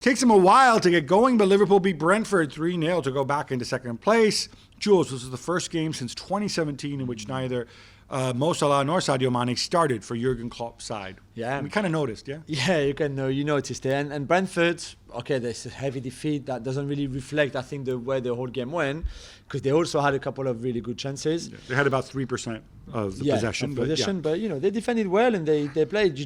Takes them a while to get going, but Liverpool beat Brentford 3-0 to go back into second place. Jules, this is the first game since 2017 in which neither Mo Salah nor Sadio Mane started for Jurgen Klopp's side. Yeah. And we kind of noticed, yeah? Yeah, you noticed it. And Brentford, okay, there's a heavy defeat that doesn't really reflect, I think, the way the whole game went, because they also had a couple of really good chances. Yeah, they had about 3% of the possession. But, they defended well and they played.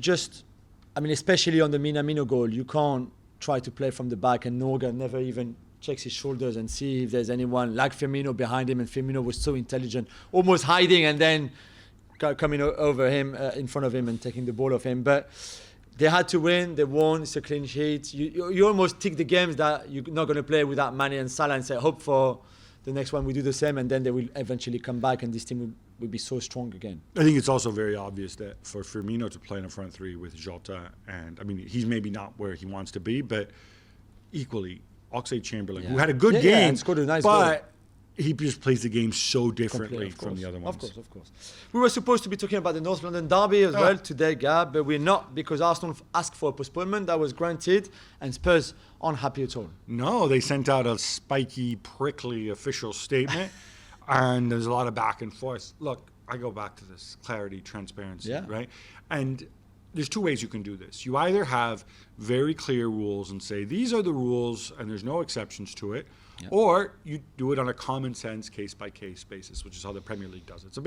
Especially on the Minamino goal, you can't try to play from the back, and Norga never even checks his shoulders and see if there's anyone like Firmino behind him, and Firmino was so intelligent, almost hiding and then coming over him in front of him and taking the ball off him. But they had to win, they won, it's a clean sheet. You almost tick the games that you're not going to play without Mane and Salah and say, hope for the next one we do the same, and then they will eventually come back and this team will be so strong again. I think it's also very obvious that for Firmino to play in a front three with Jota, and he's maybe not where he wants to be, but equally Oxlade-Chamberlain, who had a good game, scored a nice but goal. He just plays the game so differently from the other ones. Of course. We were supposed to be talking about the North London derby as well today, Gab, but we're not, because Arsenal asked for a postponement that was granted, and Spurs aren't happy at all. No, they sent out a spiky, prickly official statement, and there's a lot of back and forth. Look, I go back to this clarity, transparency, right? And there's two ways you can do this. You either have very clear rules and say, these are the rules and there's no exceptions to it, or you do it on a common sense, case-by-case basis, which is how the Premier League does it. It's a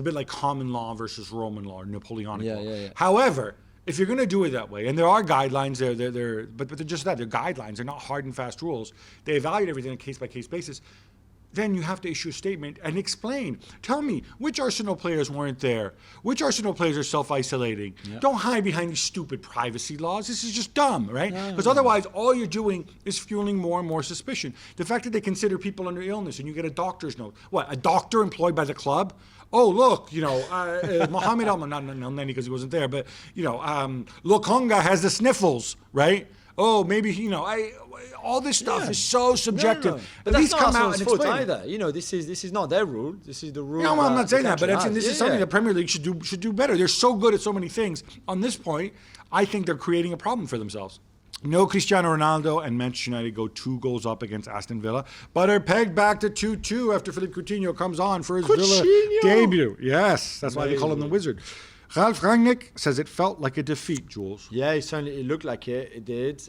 bit like common law versus Roman law or Napoleonic law. However, if you're going to do it that way, and there are guidelines there, but they're just that, they're guidelines, they're not hard and fast rules. They evaluate everything on a case-by-case basis. Then you have to issue a statement and explain. Tell me, which Arsenal players weren't there? Which Arsenal players are self-isolating? Don't hide behind these stupid privacy laws. This is just dumb, right? Because otherwise, all you're doing is fueling more and more suspicion. The fact that they consider people under illness and you get a doctor's note. What, a doctor employed by the club? Oh, look, Mohamed not Nani because he wasn't there, but, Lokonga has the sniffles, right? Oh, maybe, all this stuff is so subjective. No. But that's not Arsenal's fault either. This is not their rule. This is the rule. No, I'm not saying that, but this is something the Premier League should do better. They're so good at so many things. On this point, I think they're creating a problem for themselves. No Cristiano Ronaldo, and Manchester United go 2 goals up against Aston Villa, but are pegged back to 2-2 after Philippe Coutinho comes on for his Villa debut. Yes, that's why they call him the Wizard. Ralf Ragnick says it felt like a defeat, Jules. Yeah, it looked like it. It did.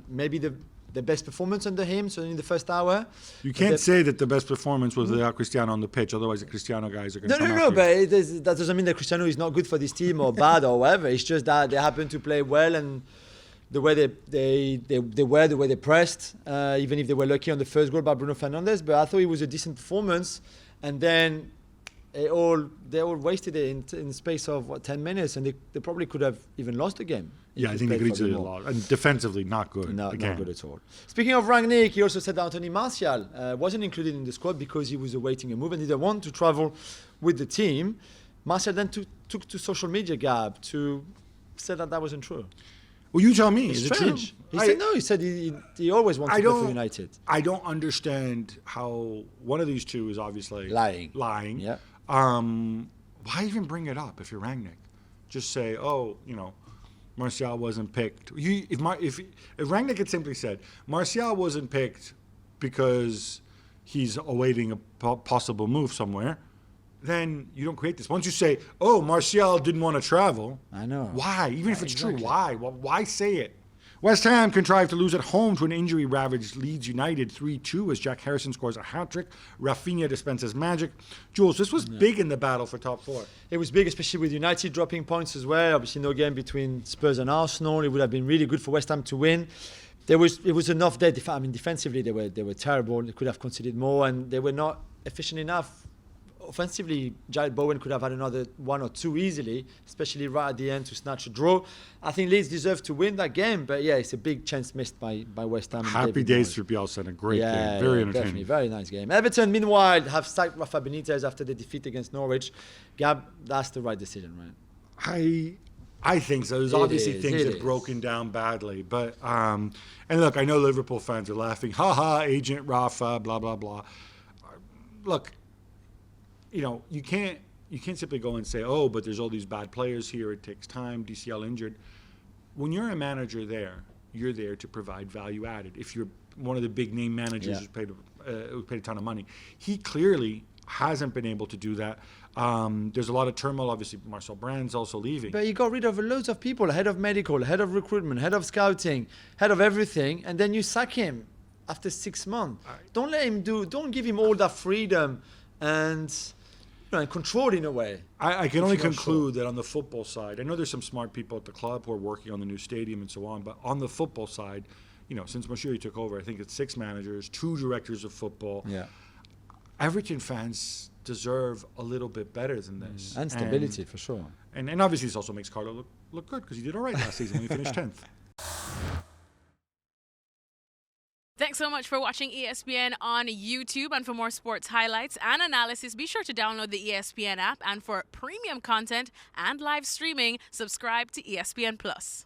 Maybe the best performance under him, so in the first hour. You can't say that the best performance was without Cristiano on the pitch, otherwise the Cristiano guys are going to come after you. But that doesn't mean that Cristiano is not good for this team or bad or whatever. It's just that they happen to play well, and the way they were, the way they pressed, even if they were lucky on the first goal by Bruno Fernandes. But I thought it was a decent performance, and then they all wasted it in the space of 10 minutes, and they probably could have even lost the game. Yeah, I think they could easily have lost. And defensively, not good. Not good at all. Speaking of Rangnick, he also said that Anthony Martial wasn't included in the squad because he was awaiting a move and didn't want to travel with the team. Martial then took to social media, Gab, to say that wasn't true. Well, you tell me. It's is strange. It true? He said no. He said he always wanted to go for United. I don't understand how one of these two is obviously lying. Yeah. Why even bring it up if you're Rangnick? Just say, Martial wasn't picked. If Rangnick had simply said Martial wasn't picked because he's awaiting a possible move somewhere, then you don't create this. Once you say, Martial didn't want to travel. I know. Why? Even if it's true, why? Why say it? West Ham contrived to lose at home to an injury-ravaged Leeds United 3-2 as Jack Harrison scores a hat-trick. Rafinha dispenses magic. Jules, this was big in the battle for top 4. It was big, especially with United dropping points as well. Obviously, no game between Spurs and Arsenal. It would have been really good for West Ham to win. It was enough there. Defensively, they were terrible. They could have conceded more, and they were not efficient enough. Offensively, Jared Bowen could have had another 1 or 2 easily, especially right at the end to snatch a draw. I think Leeds deserved to win that game, but it's a big chance missed by West Ham. Happy days for Bielsa, a great game, very entertaining. Definitely, very nice game. Everton, meanwhile, have sacked Rafa Benitez after the defeat against Norwich. Gab, that's the right decision, right? I think so. There's obviously things that have broken down badly, but and look, I know Liverpool fans are laughing. Agent Rafa, blah blah blah. Look. You can't simply go and say, but there's all these bad players here. It takes time. DCL injured. When you're a manager there, you're there to provide value added. If you're one of the big name managers who paid a ton of money, he clearly hasn't been able to do that. There's a lot of turmoil. Obviously, Marcel Brand's also leaving. But he got rid of loads of people, head of medical, head of recruitment, head of scouting, head of everything, and then you sack him after 6 months. Don't let him don't give him all that freedom and control in a way. I can only conclude that on the football side, I know there's some smart people at the club who are working on the new stadium and so on, but on the football side, since Moshiri took over, I think it's 6 managers, 2 directors of football. Yeah. Everton fans deserve a little bit better than this. And stability, for sure. And obviously this also makes Carlo look good, because he did all right last season when he finished 10th. Thanks so much for watching ESPN on YouTube. And for more sports highlights and analysis, be sure to download the ESPN app. And for premium content and live streaming, subscribe to ESPN Plus.